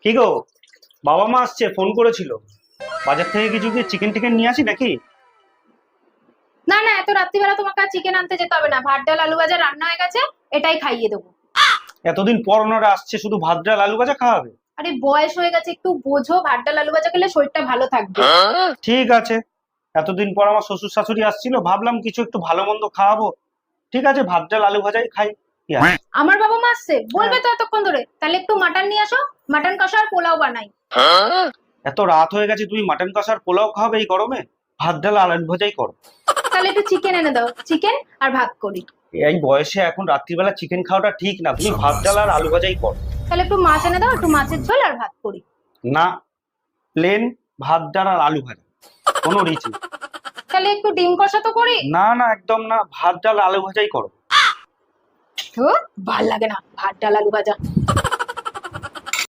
কি গো, বাবা মা আসছে, ফোন করেছিল। বাজার থেকে কিছু কি চিকেন টিকেন নিয়ে আসি নাকি? না না, এত রাত্রিবেলা তোমাকে আর চিকেন আনতে যেতে হবে না, ভাত ডাল আলু ভাজা রান্না হয়ে গেছে, এটাই খাইয়ে দেবো। এতদিন পর ওনারা আসছে, শুধু ভাত ডাল আলু ভাজা খাওয়াবে? আরে বয়স হয়ে গেছে, একটু বোঝো, ভাত ডাল আলু ভাজা খেলে শরীরটা ভালো থাকবে। ঠিক আছে, এতদিন পর আমার শ্বশুর শাশুড়ি আসছিল, ভাবলাম কিছু একটু ভালো মন্দ খাওয়াবো। ঠিক আছে, ভাত ডাল আলু ভাজাই খাই। কি আছে? আমার বাবা মা আসছে বলবে হ্যাঁ। তো এতক্ষণ ধরে, তাহলে একটু মাটন নিয়ে আসো, মাটন কষা আর পোলাও বানাই। এত রাত হয়ে গেছে, তুমি মাটন কষার পোলাও খাবে এই গরমে? ভাত ডাল আলু ভাজাই করো। তাহলে একটু চিকেন এনে দাও, চিকেন আর ভাত করি। এই বয়সে এখন রাত্রিবেলা চিকেন খাওয়াটা ঠিক না, তুমি ভাত ডাল আর আলু ভাজাই করো। তাহলে একটু মাছ এনে দাও, একটু মাছের ঝোল আর ভাত করি। না, প্লেন ভাত ডাল আর আলু ভাজা, কোনো রিচ নেই। তাহলে একটু ডিম কষা তো করি। না না, একদম না, ভাত ডাল আলু ভাজাই করো। তো ভাল লাগে না ভাত ডাল আলু ভাজা।